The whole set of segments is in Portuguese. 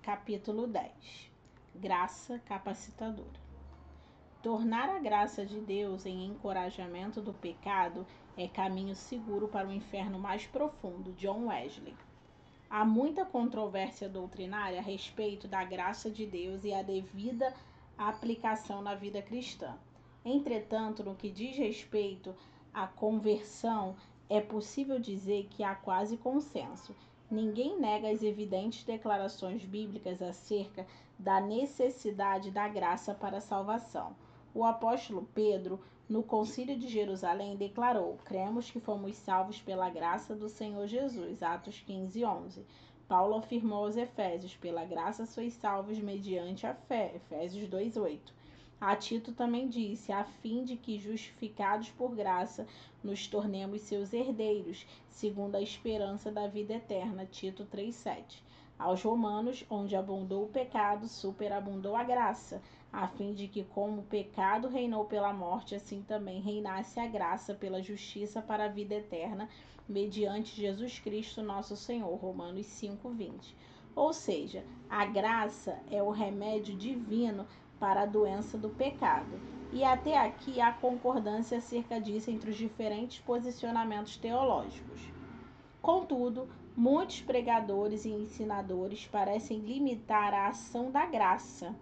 Capítulo 10. Graça capacitadora. Tornar a graça de Deus em encorajamento do pecado é caminho seguro para o inferno mais profundo. John Wesley. Há muita controvérsia doutrinária a respeito da graça de Deus e a devida aplicação na vida cristã. Entretanto, no que diz respeito à conversão, é possível dizer que há quase consenso. Ninguém nega as evidentes declarações bíblicas acerca da necessidade da graça para a salvação. O apóstolo Pedro, no Concílio de Jerusalém, declarou: cremos que fomos salvos pela graça do Senhor Jesus. Atos 15:11. Paulo afirmou aos Efésios: pela graça sois salvos mediante a fé. Efésios 2:8. A Tito também disse: a fim de que, justificados por graça, nos tornemos seus herdeiros, segundo a esperança da vida eterna. Tito 3:7. Aos Romanos: onde abundou o pecado, superabundou a graça, a fim de que, como o pecado reinou pela morte, assim também reinasse a graça pela justiça para a vida eterna, mediante Jesus Cristo nosso Senhor. Romanos 5:20. Ou seja, a graça é o remédio divino para a doença do pecado. E até aqui há concordância acerca disso entre os diferentes posicionamentos teológicos. Contudo, muitos pregadores e ensinadores parecem limitar a ação da graça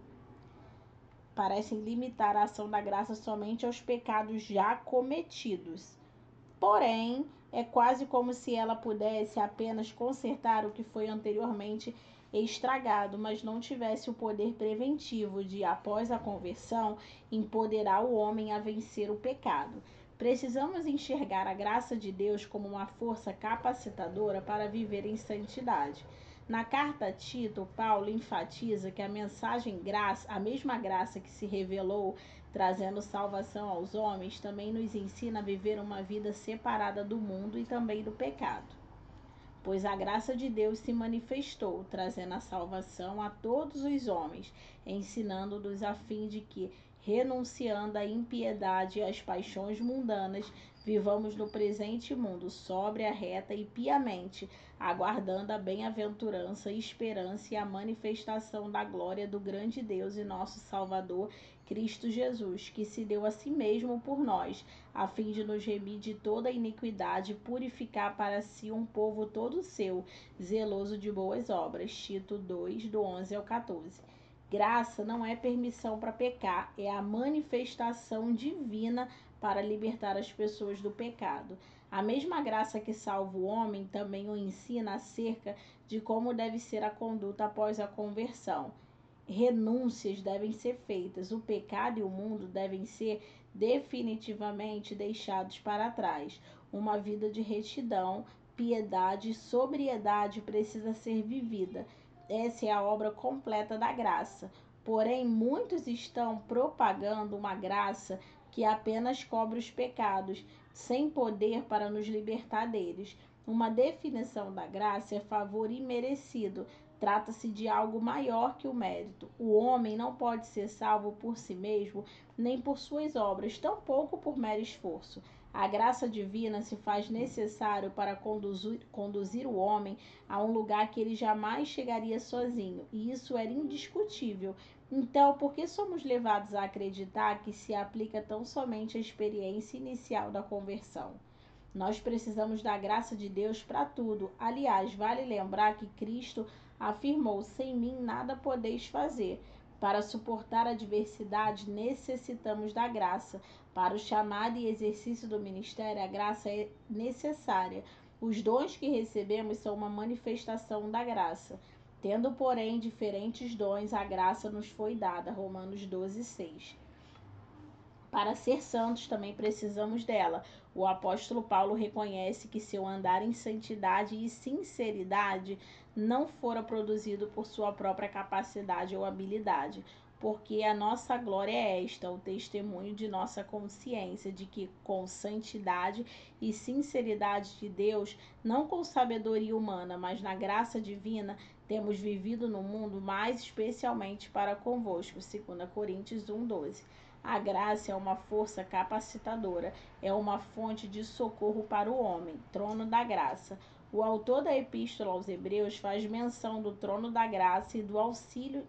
somente aos pecados já cometidos. Porém, é quase como se ela pudesse apenas consertar o que foi anteriormente estragado, mas não tivesse o poder preventivo de, após a conversão, empoderar o homem a vencer o pecado. Precisamos enxergar a graça de Deus como uma força capacitadora para viver em santidade. Na carta a Tito, Paulo enfatiza que a mesma graça que se revelou trazendo salvação aos homens, também nos ensina a viver uma vida separada do mundo e também do pecado. Pois a graça de Deus se manifestou, trazendo a salvação a todos os homens, ensinando-nos a fim de que, renunciando à impiedade e às paixões mundanas, vivamos no presente mundo sóbria, reta e piamente, aguardando a bem-aventurança, esperança e a manifestação da glória do grande Deus e nosso Salvador, Cristo Jesus, que se deu a si mesmo por nós, a fim de nos remir de toda a iniquidade e purificar para si um povo todo seu, zeloso de boas obras. Tito 2, do 11 ao 14. Graça não é permissão para pecar, é a manifestação divina para libertar as pessoas do pecado. A mesma graça que salva o homem também o ensina acerca de como deve ser a conduta após a conversão. Renúncias devem ser feitas, o pecado e o mundo devem ser definitivamente deixados para trás. Uma vida de retidão, piedade e sobriedade precisa ser vivida. Essa é a obra completa da graça. Porém, muitos estão propagando uma graça que apenas cobre os pecados, sem poder para nos libertar deles. Uma definição da graça é favor imerecido. Trata-se de algo maior que o mérito. O homem não pode ser salvo por si mesmo, nem por suas obras, tampouco por mero esforço. A graça divina se faz necessário para conduzir o homem a um lugar que ele jamais chegaria sozinho, e isso era indiscutível. Então, por que somos levados a acreditar que se aplica tão somente à experiência inicial da conversão? Nós precisamos da graça de Deus para tudo. Aliás, vale lembrar que Cristo afirmou: sem mim nada podeis fazer. Para suportar a adversidade, necessitamos da graça. Para o chamado e exercício do ministério, a graça é necessária. Os dons que recebemos são uma manifestação da graça. Tendo, porém, diferentes dons, a graça nos foi dada. Romanos 12:6. Para ser santos, também precisamos dela. O apóstolo Paulo reconhece que seu andar em santidade e sinceridade não fora produzido por sua própria capacidade ou habilidade, porque a nossa glória é esta, o testemunho de nossa consciência de que, com santidade e sinceridade de Deus, não com sabedoria humana, mas na graça divina, temos vivido no mundo, mais especialmente para convosco. 2 Coríntios 1:12. A graça é uma força capacitadora, é uma fonte de socorro para o homem, trono da graça. O autor da Epístola aos Hebreus faz menção do trono da graça e do auxílio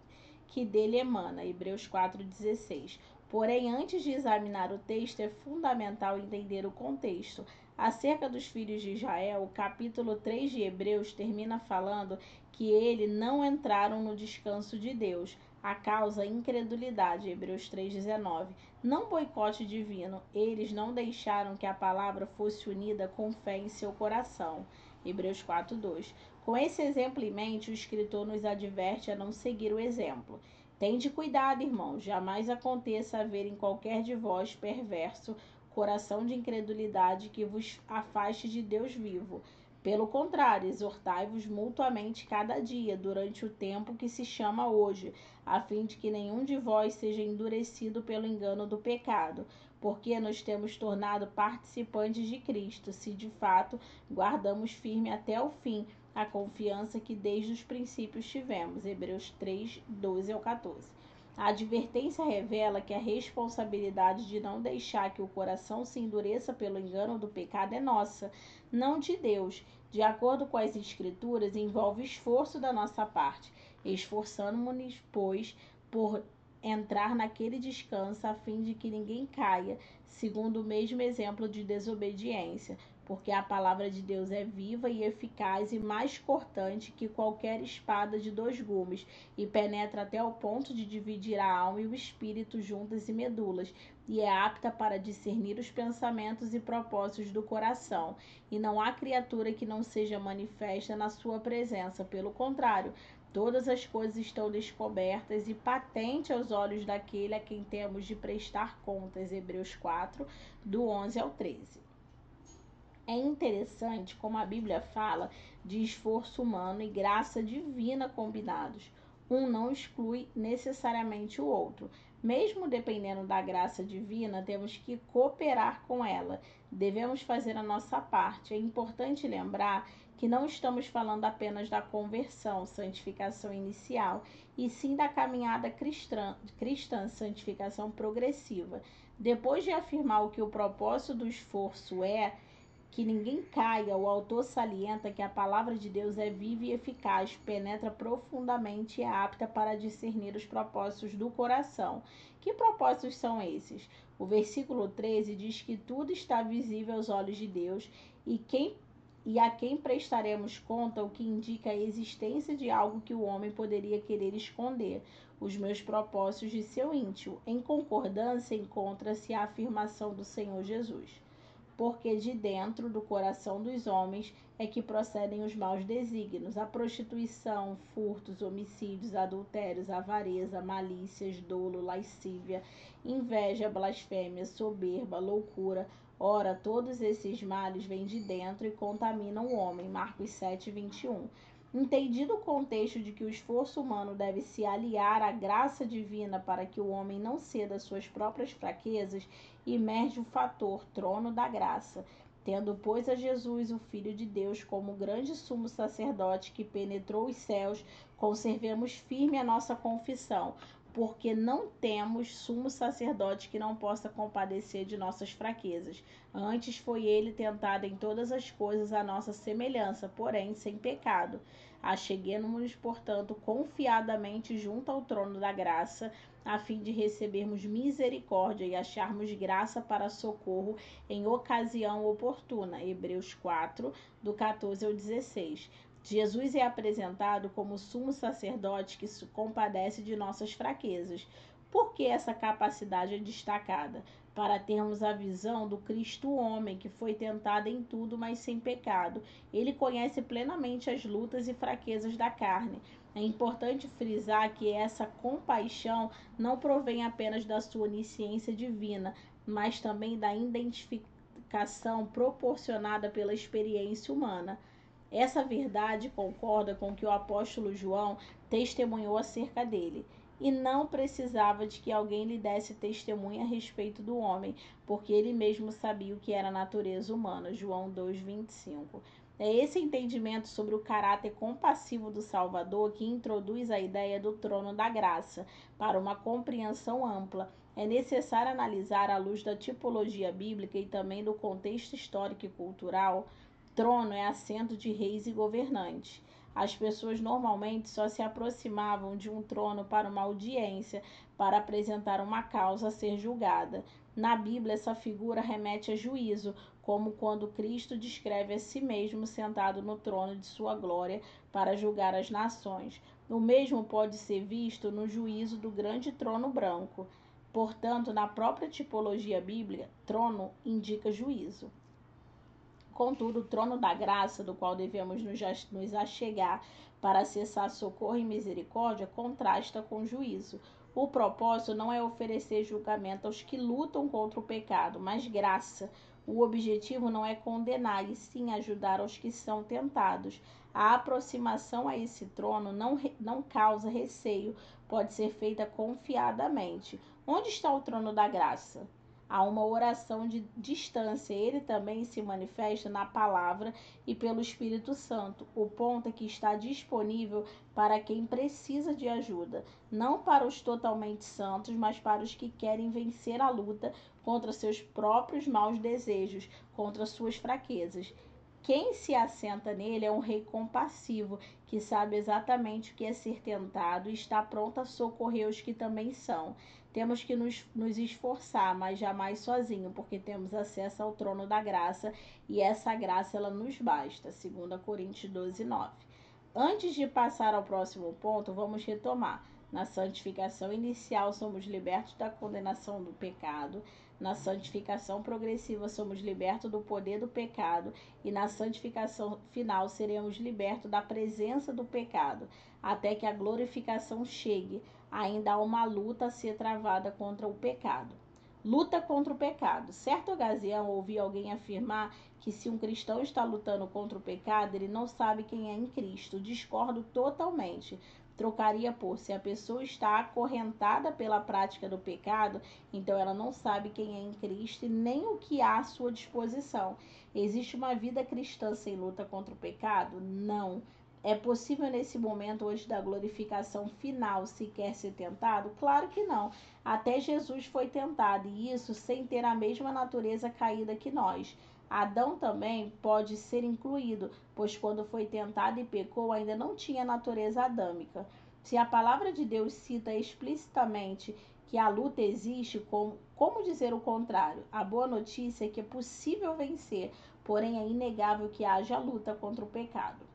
que dele emana, Hebreus 4,16. Porém, antes de examinar o texto, é fundamental entender o contexto. Acerca dos filhos de Israel, o capítulo 3 de Hebreus termina falando que eles não entraram no descanso de Deus. A causa, incredulidade, Hebreus 3,19. Não boicote divino, eles não deixaram que a palavra fosse unida com fé em seu coração. Hebreus 4,2. Com esse exemplo em mente, o escritor nos adverte a não seguir o exemplo. Tende cuidado, irmãos, jamais aconteça haver em qualquer de vós perverso coração de incredulidade que vos afaste de Deus vivo. Pelo contrário, exortai-vos mutuamente cada dia, durante o tempo que se chama hoje, a fim de que nenhum de vós seja endurecido pelo engano do pecado, porque nos temos tornado participantes de Cristo, se de fato guardamos firme até o fim a confiança que desde os princípios tivemos. Hebreus 3, 12 ao 14. A advertência revela que a responsabilidade de não deixar que o coração se endureça pelo engano do pecado é nossa, não de Deus. De acordo com as Escrituras, envolve esforço da nossa parte. Esforçamo-nos, pois, por entrar naquele descanso, a fim de que ninguém caia, segundo o mesmo exemplo de desobediência, porque a palavra de Deus é viva e eficaz e mais cortante que qualquer espada de 2 gumes, e penetra até o ponto de dividir a alma e o espírito, juntas e medulas, e é apta para discernir os pensamentos e propósitos do coração. E não há criatura que não seja manifesta na sua presença, pelo contrário, todas as coisas estão descobertas e patente aos olhos daquele a quem temos de prestar contas. Hebreus 4, do 11 ao 13. É interessante como a Bíblia fala de esforço humano e graça divina combinados. Um não exclui necessariamente o outro. Mesmo dependendo da graça divina, temos que cooperar com ela. Devemos fazer a nossa parte. É importante lembrar que não estamos falando apenas da conversão, santificação inicial, e sim da caminhada cristã, santificação progressiva. Depois de afirmar o que o propósito do esforço é, que ninguém caia, o autor salienta que a palavra de Deus é viva e eficaz, penetra profundamente e é apta para discernir os propósitos do coração. Que propósitos são esses? O versículo 13 diz que tudo está visível aos olhos de Deus e a quem prestaremos conta, o que indica a existência de algo que o homem poderia querer esconder, os meus propósitos de seu íntimo. Em concordância encontra-se a afirmação do Senhor Jesus. Porque de dentro do coração dos homens é que procedem os maus desígnios, a prostituição, furtos, homicídios, adultérios, avareza, malícias, dolo, lascívia, inveja, blasfêmia, soberba, loucura. Ora, todos esses males vêm de dentro e contaminam o homem. Marcos 7, 21. Entendido o contexto de que o esforço humano deve se aliar à graça divina para que o homem não ceda às suas próprias fraquezas, emerge o fator trono da graça. Tendo, pois, a Jesus, o Filho de Deus, como grande sumo sacerdote que penetrou os céus, conservemos firme a nossa confissão, porque não temos sumo sacerdote que não possa compadecer de nossas fraquezas. Antes foi ele tentado em todas as coisas à nossa semelhança, porém sem pecado. Acheguemo-nos, portanto, confiadamente junto ao trono da graça, a fim de recebermos misericórdia e acharmos graça para socorro em ocasião oportuna. Hebreus 4, do 14 ao 16. Jesus é apresentado como sumo sacerdote que se compadece de nossas fraquezas. Por que essa capacidade é destacada? Para termos a visão do Cristo homem, que foi tentado em tudo, mas sem pecado. Ele conhece plenamente as lutas e fraquezas da carne. É importante frisar que essa compaixão não provém apenas da sua onisciência divina, mas também da identificação proporcionada pela experiência humana. Essa verdade concorda com o que o apóstolo João testemunhou acerca dele. E não precisava de que alguém lhe desse testemunho a respeito do homem, porque ele mesmo sabia o que era a natureza humana. João 2,25. É esse entendimento sobre o caráter compassivo do Salvador que introduz a ideia do trono da graça. Para uma compreensão ampla, é necessário analisar à luz da tipologia bíblica e também do contexto histórico e cultural Trono é assento de reis e governantes. As pessoas normalmente só se aproximavam de um trono para uma audiência, para apresentar uma causa a ser julgada. Na Bíblia, essa figura remete a juízo, como quando Cristo descreve a si mesmo sentado no trono de sua glória para julgar as nações. O mesmo pode ser visto no juízo do grande trono branco. Portanto, na própria tipologia bíblica, trono indica juízo. Contudo, o trono da graça, do qual devemos nos achegar para acessar socorro e misericórdia, contrasta com o juízo. O propósito não é oferecer julgamento aos que lutam contra o pecado, mas graça. O objetivo não é condenar, e sim ajudar aos que são tentados. A aproximação a esse trono não causa receio, pode ser feita confiadamente. Onde está o trono da graça? Há uma oração de distância. Ele também se manifesta na palavra e pelo Espírito Santo. O ponto é que está disponível para quem precisa de ajuda, não para os totalmente santos, mas para os que querem vencer a luta contra seus próprios maus desejos, contra suas fraquezas. Quem se assenta nele é um rei compassivo, que sabe exatamente o que é ser tentado e está pronto a socorrer os que também são. Temos que nos esforçar, mas jamais sozinho, porque temos acesso ao trono da graça e essa graça ela nos basta. 2 Coríntios 12, 9. Antes de passar ao próximo ponto, vamos retomar. Na santificação inicial, somos libertos da condenação do pecado. Na santificação progressiva, somos libertos do poder do pecado. E na santificação final, seremos libertos da presença do pecado, até que a glorificação chegue. Ainda há uma luta a ser travada contra o pecado. Luta contra o pecado. Certa ocasião, ouvi alguém afirmar que se um cristão está lutando contra o pecado, ele não sabe quem é em Cristo. Discordo totalmente. Trocaria por: se a pessoa está acorrentada pela prática do pecado, então ela não sabe quem é em Cristo e nem o que há à sua disposição. Existe uma vida cristã sem luta contra o pecado? Não. É possível nesse momento hoje da glorificação final sequer ser tentado? Claro que não. Até Jesus foi tentado, e isso sem ter a mesma natureza caída que nós. Adão também pode ser incluído, pois quando foi tentado e pecou, ainda não tinha natureza adâmica. Se a palavra de Deus cita explicitamente que a luta existe, como dizer o contrário? A boa notícia é que é possível vencer, porém é inegável que haja luta contra o pecado.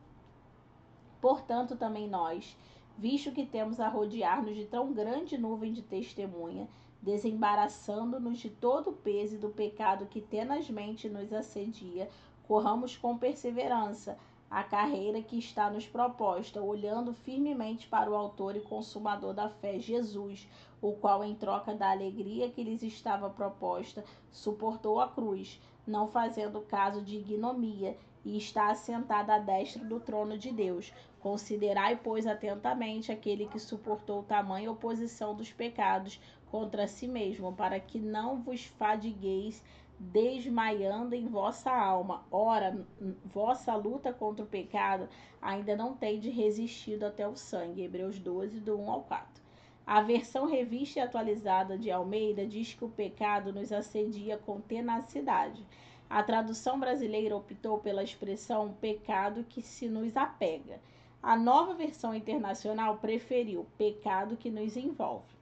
Portanto, também nós, visto que temos a rodear-nos de tão grande nuvem de testemunha, desembaraçando-nos de todo o peso e do pecado que tenazmente nos assedia, corramos com perseverança a carreira que está nos proposta, olhando firmemente para o autor e consumador da fé, Jesus, o qual, em troca da alegria que lhes estava proposta, suportou a cruz, não fazendo caso de ignomia, e está assentado à destra do trono de Deus. Considerai, pois, atentamente aquele que suportou tamanha oposição dos pecados contra si mesmo, para que não vos fadigueis desmaiando em vossa alma. Ora, vossa luta contra o pecado ainda não tendes resistido até o sangue. Hebreus 12, do 1 ao 4. A versão revista e atualizada de Almeida diz que o pecado nos assedia com tenacidade. A tradução brasileira optou pela expressão pecado que se nos apega. A nova versão internacional preferiu pecado que nos envolve.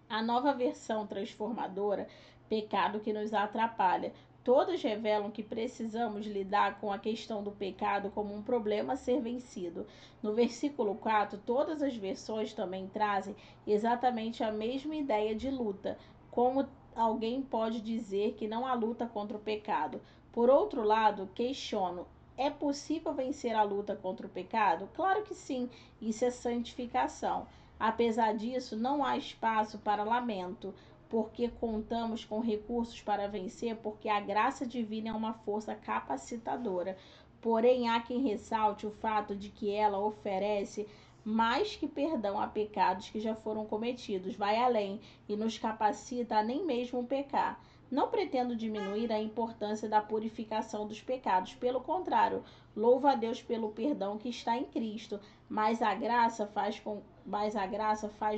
A nova versão transformadora, pecado que nos atrapalha. Todas revelam que precisamos lidar com a questão do pecado como um problema a ser vencido. No versículo 4, todas as versões também trazem exatamente a mesma ideia de luta. Como alguém pode dizer que não há luta contra o pecado? Por outro lado, questiono: é possível vencer a luta contra o pecado? Claro que sim, isso é santificação. Apesar disso, não há espaço para lamento, porque contamos com recursos para vencer, porque a graça divina é uma força capacitadora. Porém, há quem ressalte o fato de que ela oferece mais que perdão a pecados que já foram cometidos, vai além e nos capacita a nem mesmo pecar. Não pretendo diminuir a importância da purificação dos pecados, pelo contrário, louvo a Deus pelo perdão que está em Cristo, mas a graça faz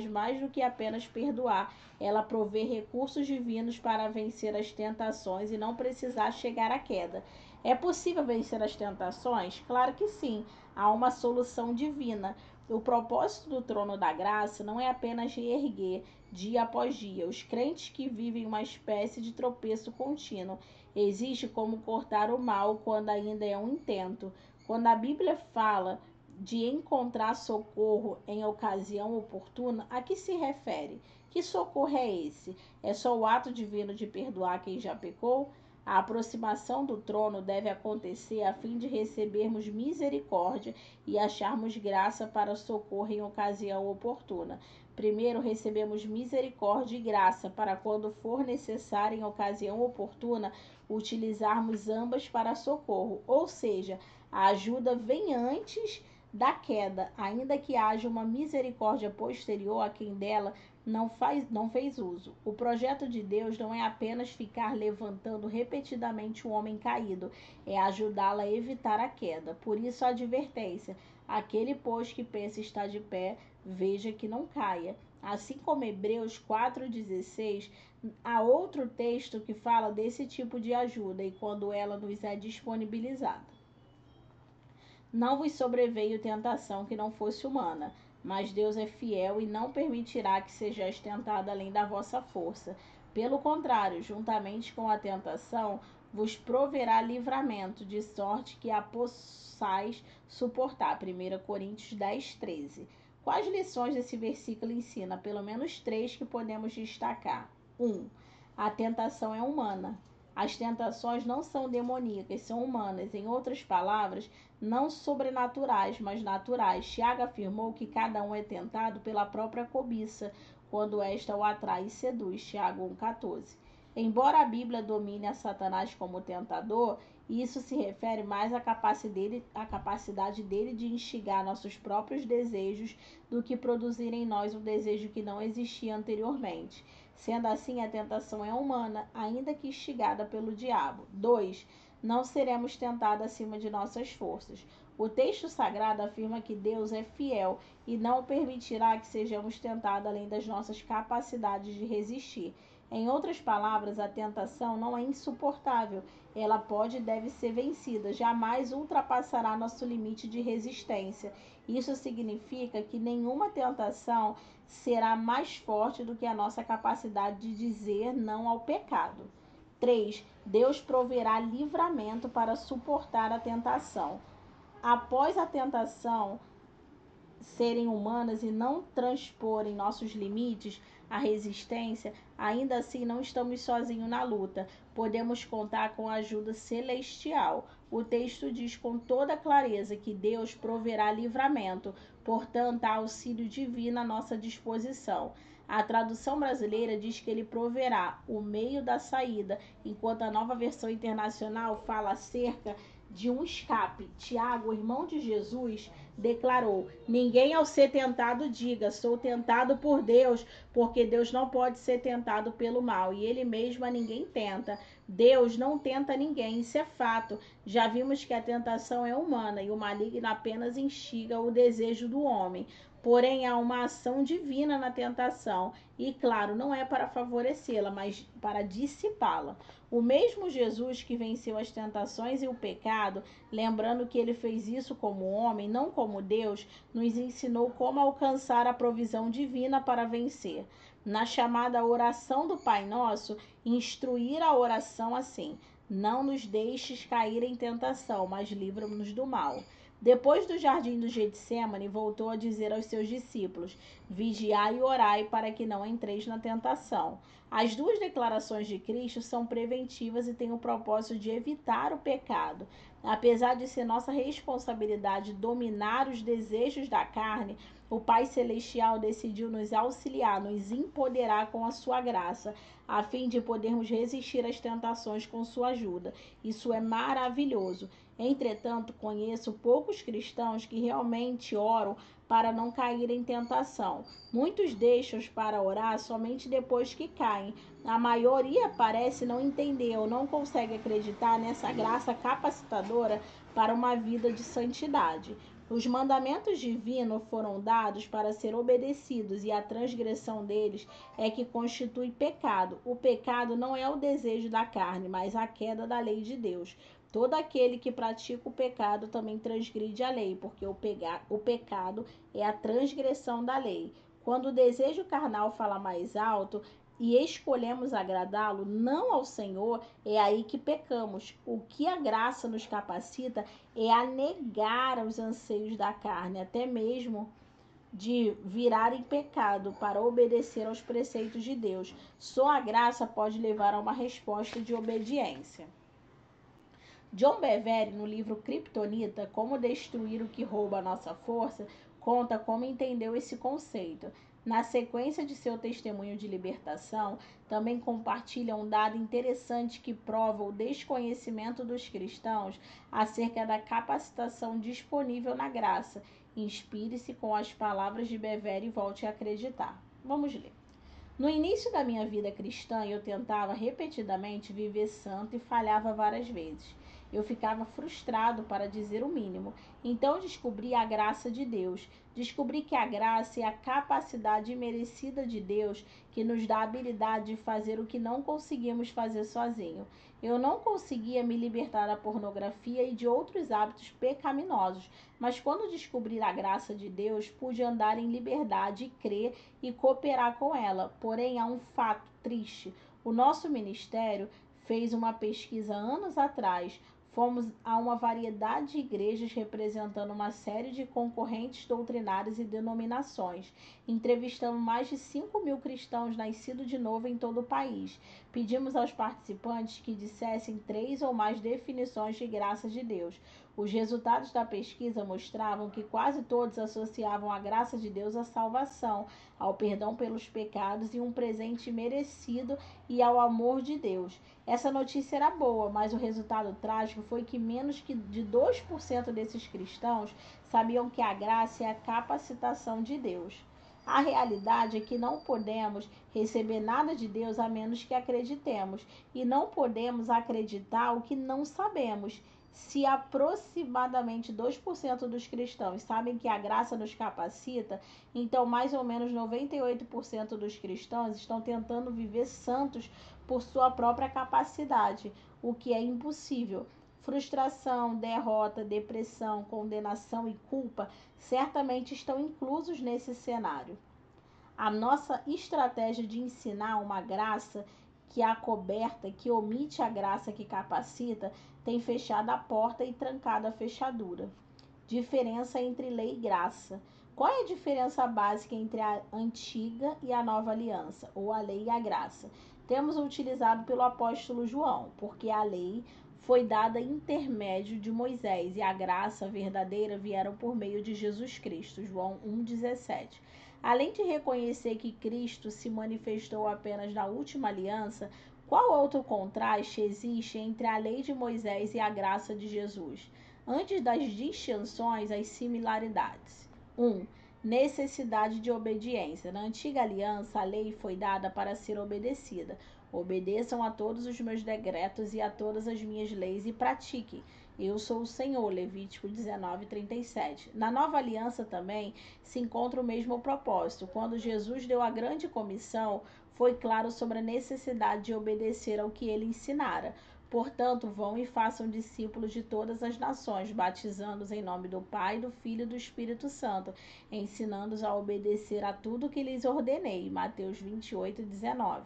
mais do que apenas perdoar. Ela provê recursos divinos para vencer as tentações e não precisar chegar à queda. É possível vencer as tentações? Claro que sim, há uma solução divina. O propósito do trono da graça não é apenas reerguer dia após dia os crentes que vivem uma espécie de tropeço contínuo. Existe como cortar o mal quando ainda é um intento. Quando a Bíblia fala de encontrar socorro em ocasião oportuna, a que se refere? Que socorro é esse? É só o ato divino de perdoar quem já pecou? A aproximação do trono deve acontecer a fim de recebermos misericórdia e acharmos graça para socorro em ocasião oportuna. Primeiro, recebemos misericórdia e graça para, quando for necessário em ocasião oportuna, utilizarmos ambas para socorro. Ou seja, a ajuda vem antes da queda, ainda que haja uma misericórdia posterior a quem dela não fez uso. O projeto de Deus não é apenas ficar levantando repetidamente o homem caído, é ajudá-lo a evitar a queda. Por isso a advertência: aquele, pois, que pensa estar de pé, veja que não caia. Assim como Hebreus 4,16, há outro texto que fala desse tipo de ajuda e quando ela nos é disponibilizada. Não vos sobreveio tentação que não fosse humana, mas Deus é fiel e não permitirá que sejais tentado além da vossa força. Pelo contrário, juntamente com a tentação, vos proverá livramento, de sorte que a possais suportar. 1 Coríntios 10:13. Quais lições esse versículo ensina? Pelo menos 3 que podemos destacar. 1. A tentação é humana. As tentações não são demoníacas, são humanas. Em outras palavras, não sobrenaturais, mas naturais. Tiago afirmou que cada um é tentado pela própria cobiça, quando esta o atrai e seduz. Tiago 1,14. Embora a Bíblia domine a Satanás como tentador, isso se refere mais à capacidade dele de instigar nossos próprios desejos do que produzir em nós um desejo que não existia anteriormente. Sendo assim, a tentação é humana, ainda que instigada pelo diabo. 2. Não seremos tentados acima de nossas forças. O texto sagrado afirma que Deus é fiel e não permitirá que sejamos tentados além das nossas capacidades de resistir. Em outras palavras, a tentação não é insuportável. Ela pode e deve ser vencida, jamais ultrapassará nosso limite de resistência. Isso significa que nenhuma tentação será mais forte do que a nossa capacidade de dizer não ao pecado. 3. Deus proverá livramento para suportar a tentação. Após a tentação serem humanas e não transporem nossos limites, a resistência, ainda assim não estamos sozinhos na luta. Podemos contar com a ajuda celestial. O texto diz com toda clareza que Deus proverá livramento, portanto, há auxílio divino à nossa disposição. A tradução brasileira diz que ele proverá o meio da saída, enquanto a Nova Versão Internacional fala acerca de um escape. Tiago, irmão de Jesus, declarou: ninguém ao ser tentado diga, sou tentado por Deus, porque Deus não pode ser tentado pelo mal, e ele mesmo a ninguém tenta. Deus não tenta ninguém, isso é fato. Já vimos que a tentação é humana e o maligno apenas instiga o desejo do homem. Porém, há uma ação divina na tentação, e claro, não é para favorecê-la, mas para dissipá-la. O mesmo Jesus que venceu as tentações e o pecado, lembrando que ele fez isso como homem, não como Deus, nos ensinou como alcançar a provisão divina para vencer. Na chamada oração do Pai Nosso, instruir a oração assim: não nos deixes cair em tentação, mas livra-nos do mal. Depois do jardim do Getsêmani, voltou a dizer aos seus discípulos: vigiai e orai para que não entreis na tentação. As duas declarações de Cristo são preventivas e têm o propósito de evitar o pecado. Apesar de ser nossa responsabilidade dominar os desejos da carne, o Pai Celestial decidiu nos auxiliar, nos empoderar com a sua graça, a fim de podermos resistir às tentações com sua ajuda. Isso é maravilhoso. Entretanto, conheço poucos cristãos que realmente oram para não cair em tentação. Muitos deixam para orar somente depois que caem. A maioria parece não entender ou não consegue acreditar nessa graça capacitadora para uma vida de santidade. Os mandamentos divinos foram dados para ser obedecidos e a transgressão deles é que constitui pecado. O pecado não é o desejo da carne, mas a queda da lei de Deus. Todo aquele que pratica o pecado também transgride a lei, porque o pecado é a transgressão da lei. Quando o desejo carnal fala mais alto e escolhemos agradá-lo, não ao Senhor, é aí que pecamos. O que a graça nos capacita é a negar os anseios da carne, até mesmo de virar em pecado para obedecer aos preceitos de Deus. Só a graça pode levar a uma resposta de obediência. John Bevere, no livro Kryptonita, Como Destruir o que Rouba a Nossa Força, conta como entendeu esse conceito. Na sequência de seu testemunho de libertação, também compartilha um dado interessante que prova o desconhecimento dos cristãos acerca da capacitação disponível na graça. Inspire-se com as palavras de Bevere e volte a acreditar. Vamos ler. No início da minha vida cristã, eu tentava repetidamente viver santo e falhava várias vezes. Eu ficava frustrado, para dizer o mínimo. Então descobri a graça de Deus. Descobri que a graça é a capacidade imerecida de Deus que nos dá a habilidade de fazer o que não conseguimos fazer sozinho. Eu não conseguia me libertar da pornografia e de outros hábitos pecaminosos, mas quando descobri a graça de Deus, pude andar em liberdade, crer e cooperar com ela. Porém, há um fato triste. O nosso ministério fez uma pesquisa anos atrás. Fomos a uma variedade de igrejas representando uma série de concorrentes doutrinários e denominações. Entrevistamos mais de 5.000 cristãos nascidos de novo em todo o país. Pedimos aos participantes que dissessem 3 ou mais definições de graça de Deus. Os resultados da pesquisa mostravam que quase todos associavam a graça de Deus à salvação, ao perdão pelos pecados e um presente merecido e ao amor de Deus. Essa notícia era boa, mas o resultado trágico foi que menos que de 2% desses cristãos sabiam que a graça é a capacitação de Deus. A realidade é que não podemos receber nada de Deus a menos que acreditemos, e não podemos acreditar o que não sabemos. Se aproximadamente 2% dos cristãos sabem que a graça nos capacita, então mais ou menos 98% dos cristãos estão tentando viver santos por sua própria capacidade, o que é impossível. Frustração, derrota, depressão, condenação e culpa certamente estão inclusos nesse cenário. A nossa estratégia de ensinar uma graça que é acoberta, que omite a graça que capacita, tem fechado a porta e trancado a fechadura. Diferença entre lei e graça. Qual é a diferença básica entre a antiga e a nova aliança, ou a lei e a graça? Temos utilizado pelo apóstolo João, porque a lei foi dada intermédio de Moisés e a graça verdadeira vieram por meio de Jesus Cristo. João 1,17. Além de reconhecer que Cristo se manifestou apenas na última aliança, qual outro contraste existe entre a lei de Moisés e a graça de Jesus? Antes das distinções, as similaridades. 1. Necessidade de obediência. Na antiga aliança, a lei foi dada para ser obedecida. Obedeçam a todos os meus decretos e a todas as minhas leis e pratiquem. Eu sou o Senhor. Levítico 19:37. Na nova aliança também se encontra o mesmo propósito. Quando Jesus deu a grande comissão, foi claro sobre a necessidade de obedecer ao que ele ensinara. Portanto, vão e façam discípulos de todas as nações, batizando-os em nome do Pai, do Filho e do Espírito Santo, ensinando-os a obedecer a tudo que lhes ordenei. Mateus 28:19.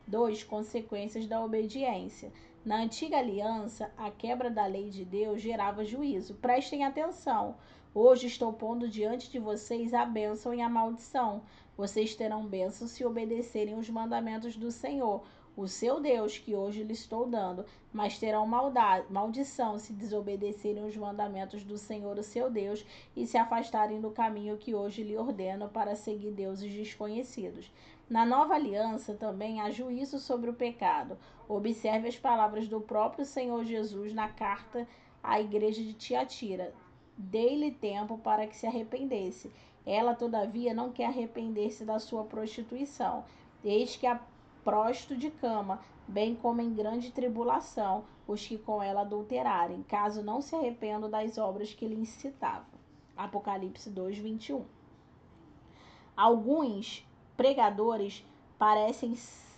2. Consequências da obediência. Na antiga aliança, a quebra da lei de Deus gerava juízo. Prestem atenção. Hoje estou pondo diante de vocês a bênção e a maldição. Vocês terão bênção se obedecerem os mandamentos do Senhor, o seu Deus, que hoje lhes estou dando, mas terão maldição se desobedecerem os mandamentos do Senhor, o seu Deus, e se afastarem do caminho que hoje lhe ordeno para seguir deuses desconhecidos. Na nova aliança também há juízo sobre o pecado. Observe as palavras do próprio Senhor Jesus na carta à igreja de Tiatira. Dei-lhe tempo para que se arrependesse. Ela, todavia, não quer arrepender-se da sua prostituição. Eis que a prosto de cama, bem como em grande tribulação, os que com ela adulterarem, caso não se arrependam das obras que lhe incitavam. Apocalipse 2:21. Alguns pregadores parecem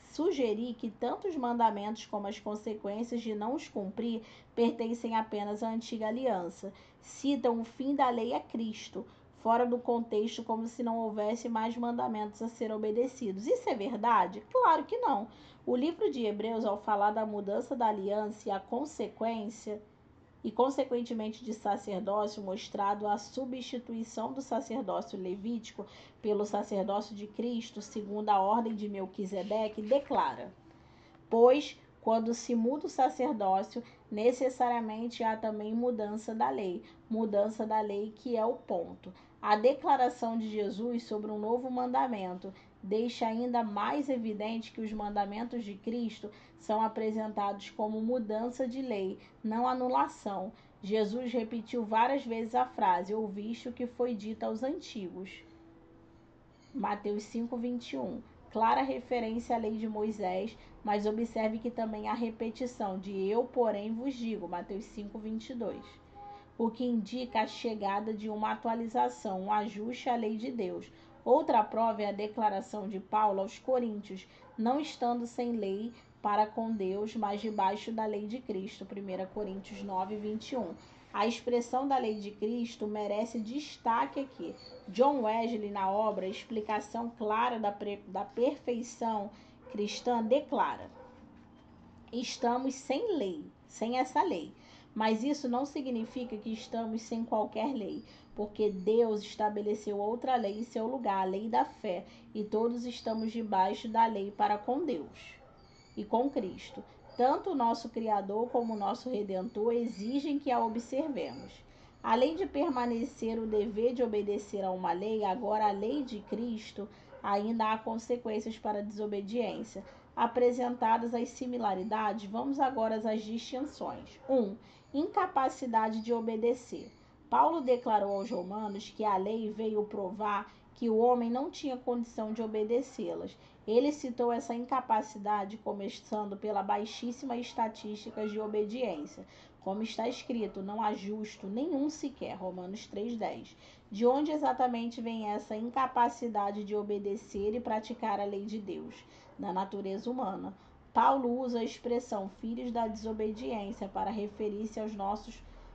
sugerir que tanto os mandamentos como as consequências de não os cumprir pertencem apenas à antiga aliança. Citam o fim da lei a Cristo, fora do contexto, como se não houvesse mais mandamentos a ser obedecidos. Isso é verdade? Claro que não. O livro de Hebreus, ao falar da mudança da aliança e a consequência e consequentemente de sacerdócio, mostrado a substituição do sacerdócio levítico pelo sacerdócio de Cristo, segundo a ordem de Melquisedeque, declara: pois, quando se muda o sacerdócio, necessariamente há também mudança da lei que é o ponto. A declaração de Jesus sobre um novo mandamento deixa ainda mais evidente que os mandamentos de Cristo são apresentados como mudança de lei, não anulação. Jesus repetiu várias vezes a frase: ouviste o que foi dito aos antigos. Mateus 5:21. Clara referência à lei de Moisés, mas observe que também há repetição de eu, porém, vos digo, Mateus 5:22. O que indica a chegada de uma atualização, um ajuste à lei de Deus. Outra prova é a declaração de Paulo aos Coríntios, não estando sem lei para com Deus, mas debaixo da lei de Cristo, 1 Coríntios 9:21. A expressão da lei de Cristo merece destaque aqui. John Wesley, na obra Explicação Clara da Perfeição Cristã, declara: estamos sem lei, sem essa lei. Mas isso não significa que estamos sem qualquer lei, porque Deus estabeleceu outra lei em seu lugar, a lei da fé, e todos estamos debaixo da lei para com Deus e com Cristo. Tanto o nosso Criador como o nosso Redentor exigem que a observemos. Além de permanecer o dever de obedecer a uma lei, agora a lei de Cristo ainda há consequências para a desobediência. Apresentadas as similaridades, vamos agora às distinções. 1. Incapacidade de obedecer. Paulo declarou aos romanos que a lei veio provar que o homem não tinha condição de obedecê-las. Ele citou essa incapacidade começando pela baixíssima estatística de obediência. Como está escrito, não há justo nenhum sequer, Romanos 3:10. De onde exatamente vem essa incapacidade de obedecer e praticar a lei de Deus? Da natureza humana. Paulo usa a expressão filhos da desobediência para referir-se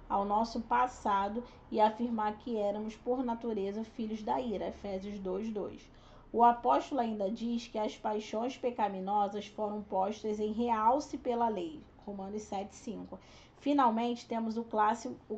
ao nosso passado e afirmar que éramos por natureza filhos da ira, Efésios 2:2. O apóstolo ainda diz que as paixões pecaminosas foram postas em realce pela lei, Romanos 7:5. Finalmente, temos o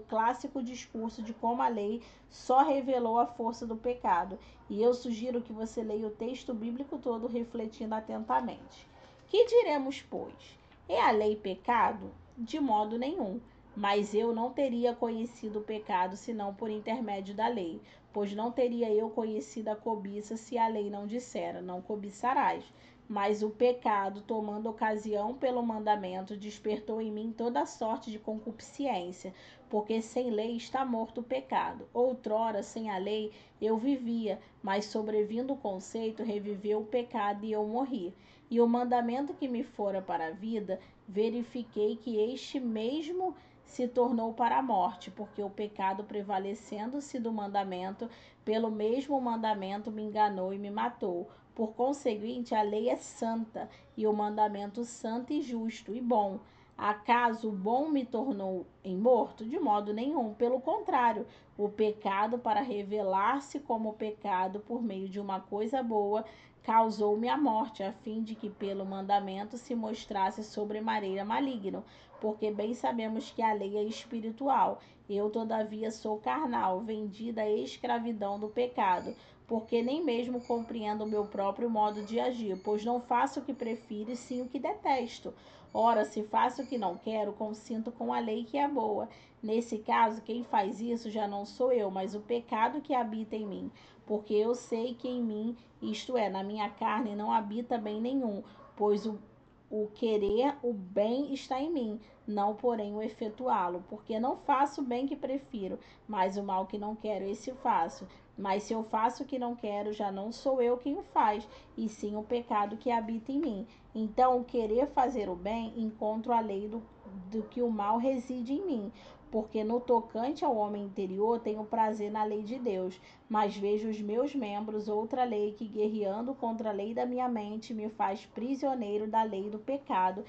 clássico discurso de como a lei só revelou a força do pecado. E eu sugiro que você leia o texto bíblico todo refletindo atentamente. Que diremos, pois? É a lei pecado? De modo nenhum. Mas eu não teria conhecido o pecado senão por intermédio da lei, pois não teria eu conhecido a cobiça se a lei não dissera, não cobiçarás. Mas o pecado, tomando ocasião pelo mandamento, despertou em mim toda sorte de concupiscência, porque sem lei está morto o pecado. Outrora, sem a lei, eu vivia, mas sobrevindo o conceito, reviveu o pecado e eu morri. E o mandamento que me fora para a vida, verifiquei que este mesmo se tornou para a morte, porque o pecado, prevalecendo-se do mandamento, pelo mesmo mandamento me enganou e me matou. Por conseguinte, a lei é santa, e o mandamento santo e justo e bom. Acaso o bom me tornou em morto? De modo nenhum. Pelo contrário, o pecado, para revelar-se como pecado por meio de uma coisa boa, causou-me a morte, a fim de que pelo mandamento se mostrasse sobremaneira maligno. Porque bem sabemos que a lei é espiritual. Eu, todavia, sou carnal, vendida à escravidão do pecado, porque nem mesmo compreendo o meu próprio modo de agir, pois não faço o que prefiro, e sim o que detesto. Ora, se faço o que não quero, consinto com a lei que é boa. Nesse caso, quem faz isso já não sou eu, mas o pecado que habita em mim. Porque eu sei que em mim, isto é, na minha carne, não habita bem nenhum, pois o querer o bem está em mim, não porém o efetuá-lo, porque não faço o bem que prefiro, mas o mal que não quero, esse faço. Mas se eu faço o que não quero, já não sou eu quem o faz, e sim o pecado que habita em mim. Então, o querer fazer o bem, encontro a lei do que o mal reside em mim, Porque no tocante ao homem interior tenho prazer na lei de Deus, mas vejo os meus membros outra lei que, guerreando contra a lei da minha mente, me faz prisioneiro da lei do pecado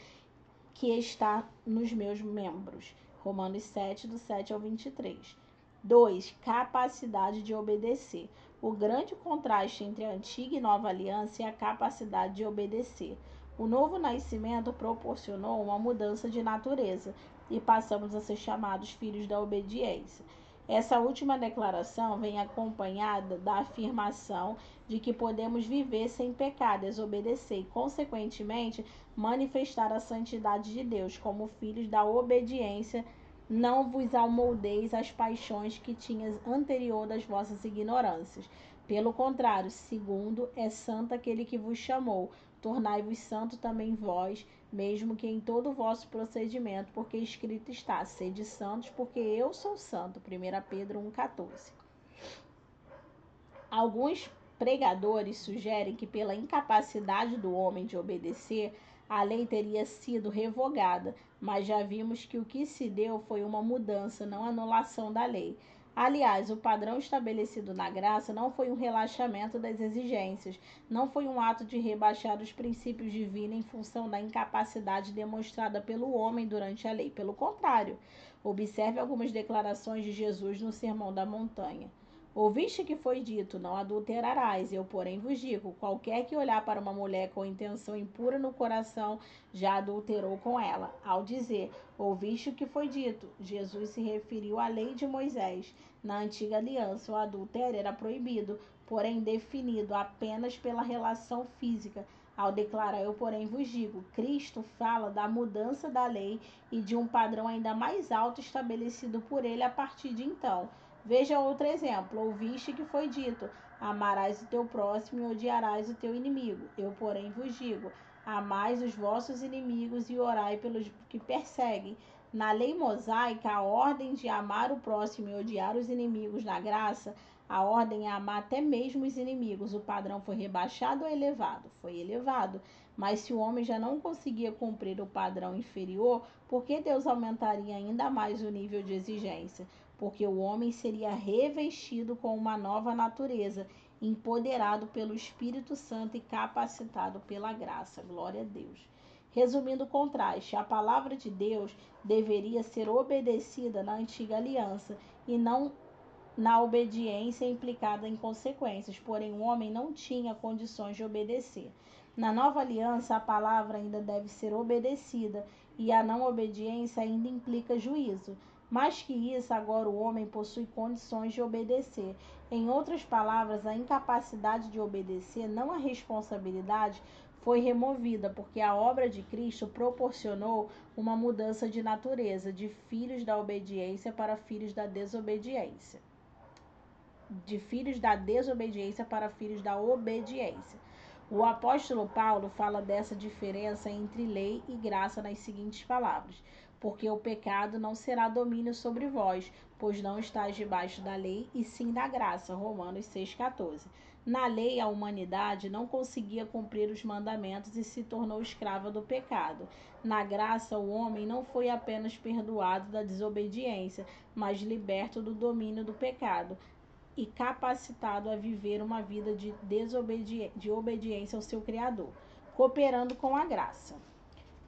que está nos meus membros. Romanos 7, do 7 ao 23. 2. Capacidade de obedecer. O grande contraste entre a antiga e nova aliança é a capacidade de obedecer. O novo nascimento proporcionou uma mudança de natureza e passamos a ser chamados filhos da obediência. Essa última declaração vem acompanhada da afirmação de que podemos viver sem pecado, desobedecer e, consequentemente, manifestar a santidade de Deus como filhos da obediência. Não vos amoldeis às paixões que tinhas anterior das vossas ignorâncias. Pelo contrário, segundo é santo aquele que vos chamou, tornai-vos santo também vós, mesmo que em todo o vosso procedimento, porque escrito está, sede santos, porque eu sou santo. 1 Pedro 1,14. Alguns pregadores sugerem que pela incapacidade do homem de obedecer, a lei teria sido revogada, mas já vimos que o que se deu foi uma mudança, não anulação da lei. Aliás, o padrão estabelecido na graça não foi um relaxamento das exigências, não foi um ato de rebaixar os princípios divinos em função da incapacidade demonstrada pelo homem durante a lei. Pelo contrário, observe algumas declarações de Jesus no Sermão da Montanha. Ouviste que foi dito, não adulterarás, eu porém vos digo, qualquer que olhar para uma mulher com intenção impura no coração, já adulterou com ela. Ao dizer, ouviste o que foi dito, Jesus se referiu à lei de Moisés. Na antiga aliança, o adultério era proibido, porém definido apenas pela relação física. Ao declarar, eu porém vos digo, Cristo fala da mudança da lei e de um padrão ainda mais alto estabelecido por ele a partir de então. Veja outro exemplo. Ouviste que foi dito, amarás o teu próximo e odiarás o teu inimigo. Eu, porém, vos digo, amais os vossos inimigos e orai pelos que perseguem. Na lei mosaica, a ordem de amar o próximo e odiar os inimigos. Na graça, a ordem é amar até mesmo os inimigos. O padrão foi rebaixado ou elevado? Foi elevado. Mas se o homem já não conseguia cumprir o padrão inferior, por que Deus aumentaria ainda mais o nível de exigência? Porque o homem seria revestido com uma nova natureza, empoderado pelo Espírito Santo e capacitado pela graça. Glória a Deus. Resumindo o contraste, a palavra de Deus deveria ser obedecida na antiga aliança e não na obediência implicada em consequências, porém o homem não tinha condições de obedecer. Na nova aliança, a palavra ainda deve ser obedecida e a não obediência ainda implica juízo. Mais que isso, agora o homem possui condições de obedecer. Em outras palavras, a incapacidade de obedecer, não a responsabilidade, foi removida, porque a obra de Cristo proporcionou uma mudança de natureza, de filhos da obediência para filhos da desobediência. De filhos da desobediência para filhos da obediência. O apóstolo Paulo fala dessa diferença entre lei e graça nas seguintes palavras: porque o pecado não será domínio sobre vós, pois não estáis debaixo da lei, e sim da graça. Romanos 6,14. Na lei, a humanidade não conseguia cumprir os mandamentos e se tornou escrava do pecado. Na graça, o homem não foi apenas perdoado da desobediência, mas liberto do domínio do pecado e capacitado a viver uma vida de obediência ao seu Criador, cooperando com a graça.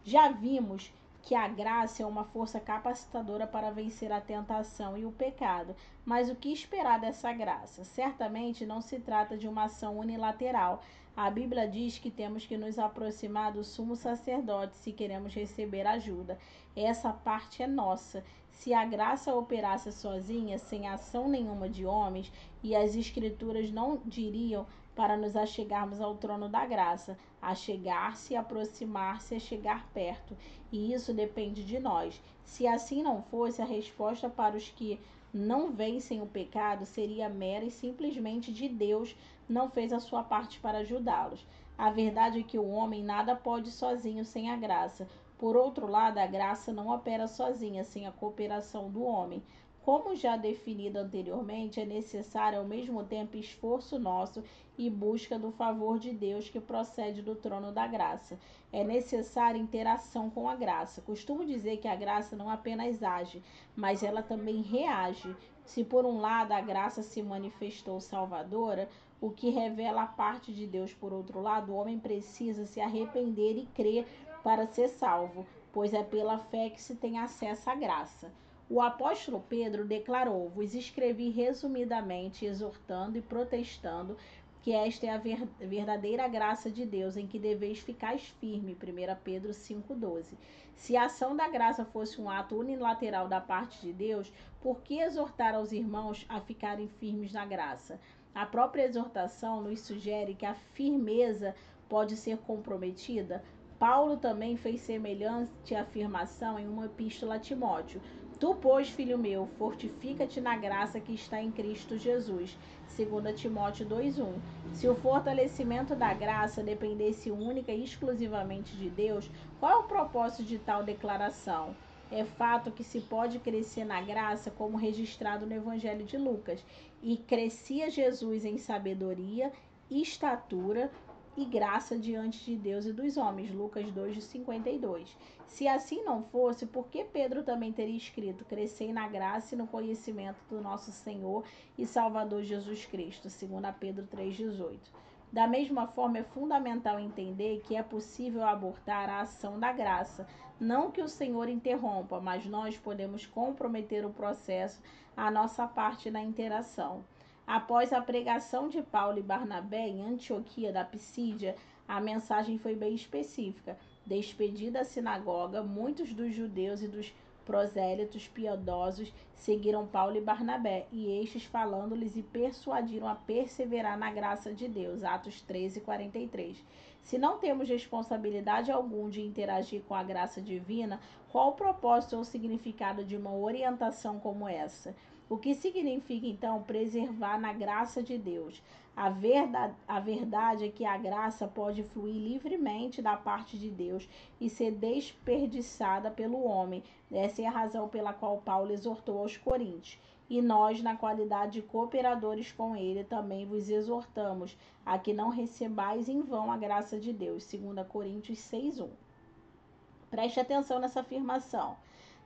Já vimos que a graça é uma força capacitadora para vencer a tentação e o pecado, mas o que esperar dessa graça? Certamente não se trata de uma ação unilateral. A Bíblia diz que temos que nos aproximar do sumo sacerdote se queremos receber ajuda. Essa parte é nossa. Se a graça operasse sozinha, sem ação nenhuma de homens, e as escrituras não diriam para nos achegarmos ao trono da graça, a chegar-se, aproximar-se, a chegar perto, e isso depende de nós. Se assim não fosse, a resposta para os que não vencem o pecado seria mera e simplesmente de Deus não fez a sua parte para ajudá-los. A verdade é que o homem nada pode sozinho sem a graça. Por outro lado, a graça não opera sozinha, sem a cooperação do homem. como já definido anteriormente, é necessário ao mesmo tempo esforço nosso e busca do favor de Deus que procede do trono da graça. É necessária interação com a graça. Costumo dizer que a graça não apenas age, mas ela também reage. Se por um lado a graça se manifestou salvadora, o que revela a parte de Deus, por outro lado, o homem precisa se arrepender e crer para ser salvo, pois é pela fé que se tem acesso à graça. O apóstolo Pedro declarou: vos escrevi resumidamente, exortando e protestando que esta é a verdadeira graça de Deus, em que deveis ficar firme. 1 Pedro 5,12. Se a ação da graça fosse um ato unilateral da parte de Deus, por que exortar aos irmãos a ficarem firmes na graça? A própria exortação nos sugere que a firmeza pode ser comprometida. Paulo também fez semelhante afirmação em uma epístola a Timóteo. Tu, pois, filho meu, fortifica-te na graça que está em Cristo Jesus. 2 Timóteo 2,1. Se o fortalecimento da graça dependesse única e exclusivamente de Deus, qual é o propósito de tal declaração? É fato que se pode crescer na graça, como registrado no Evangelho de Lucas. E crescia Jesus em sabedoria, estatura e graça diante de Deus e dos homens. Lucas 2,52. Se assim não fosse, por que Pedro também teria escrito: crescei na graça e no conhecimento do nosso Senhor e Salvador Jesus Cristo? 2 Pedro 3,18. Da mesma forma, é fundamental entender que é possível abortar a ação da graça. Não que o Senhor interrompa, mas nós podemos comprometer o processo, a nossa parte na interação. Após a pregação de Paulo e Barnabé em Antioquia da Pisídia, a mensagem foi bem específica. Despedida a sinagoga, muitos dos judeus e dos prosélitos piedosos seguiram Paulo e Barnabé, e estes, falando-lhes, e persuadiram a perseverar na graça de Deus. Atos 13:43. Se não temos responsabilidade alguma de interagir com a graça divina, qual o propósito ou significado de uma orientação como essa? O que significa, então, preservar na graça de Deus? A verdade é que a graça pode fluir livremente da parte de Deus e ser desperdiçada pelo homem. Essa é a razão pela qual Paulo exortou aos Coríntios. E nós, na qualidade de cooperadores com ele, também vos exortamos a que não recebais em vão a graça de Deus. 2 Coríntios 6:1. Preste atenção nessa afirmação.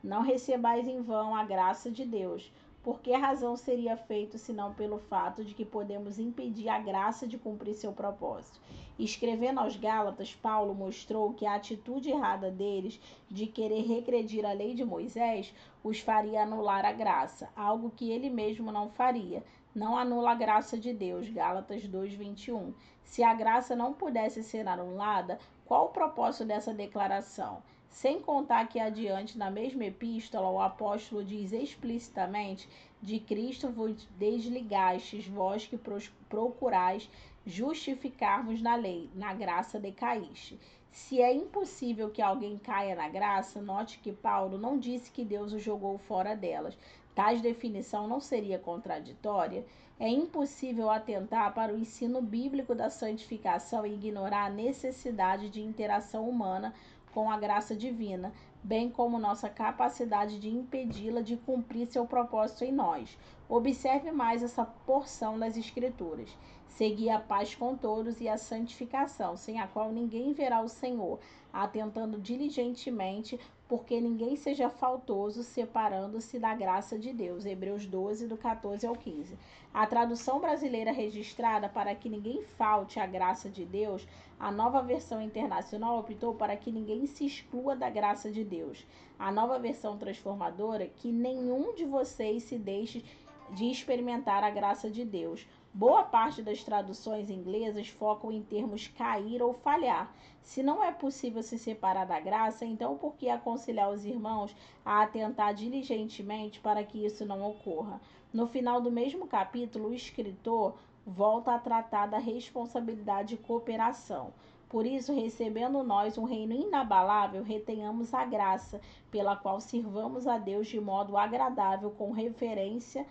Não recebais em vão a graça de Deus. Por que razão seria feito, senão pelo fato de que podemos impedir a graça de cumprir seu propósito? Escrevendo aos Gálatas, Paulo mostrou que a atitude errada deles de querer regredir a lei de Moisés os faria anular a graça, algo que ele mesmo não faria. Não anula a graça de Deus. Gálatas 2:21. Se a graça não pudesse ser anulada, qual o propósito dessa declaração? Sem contar que adiante, na mesma epístola, o apóstolo diz explicitamente: de Cristo vos desligastes, vós que procurais justificar-vos na lei, na graça decaíste. Se é impossível que alguém caia na graça, note que Paulo não disse que Deus o jogou fora delas. Tais definição não seria contraditória? É impossível atentar para o ensino bíblico da santificação e ignorar a necessidade de interação humana com a graça divina, bem como nossa capacidade de impedi-la de cumprir seu propósito em nós. Observe mais essa porção das Escrituras. Segui a paz com todos e a santificação, sem a qual ninguém verá o Senhor, atentando diligentemente, porque ninguém seja faltoso, separando-se da graça de Deus. Hebreus 12, do 14 ao 15. A tradução brasileira registrada para que ninguém falte à graça de Deus, a Nova Versão Internacional optou para que ninguém se exclua da graça de Deus. A Nova Versão Transformadora, que nenhum de vocês se deixe de experimentar a graça de Deus. Boa parte das traduções inglesas focam em termos cair ou falhar. Se não é possível se separar da graça, então por que aconselhar os irmãos a atentar diligentemente para que isso não ocorra? No final do mesmo capítulo, o escritor volta a tratar da responsabilidade e cooperação. Por isso, recebendo nós um reino inabalável, retenhamos a graça pela qual sirvamos a Deus de modo agradável, com reverência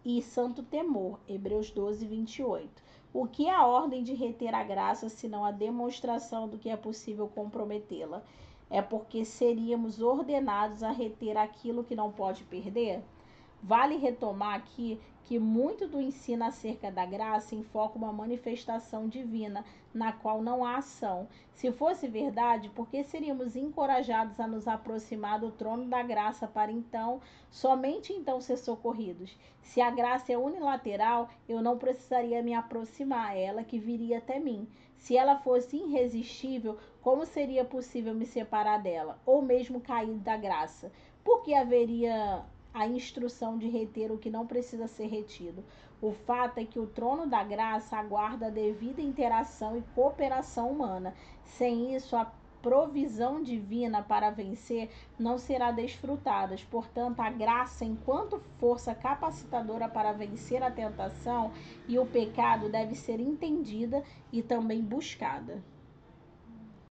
e santo temor. Hebreus 12, 28. O que é a ordem de reter a graça, senão a demonstração do que é possível comprometê-la? É porque seríamos ordenados a reter aquilo que não pode perder? Vale retomar aqui que muito do ensino acerca da graça enfoca uma manifestação divina, na qual não há ação. Se fosse verdade, por que seríamos encorajados a nos aproximar do trono da graça para somente então ser socorridos? Se a graça é unilateral, eu não precisaria me aproximar, é ela que viria até mim. Se ela fosse irresistível, como seria possível me separar dela, ou mesmo cair da graça? Por que haveria a instrução de reter o que não precisa ser retido? O fato é que o trono da graça aguarda a devida interação e cooperação humana. Sem isso, a provisão divina para vencer não será desfrutada. Portanto, a graça, enquanto força capacitadora para vencer a tentação e o pecado, deve ser entendida e também buscada.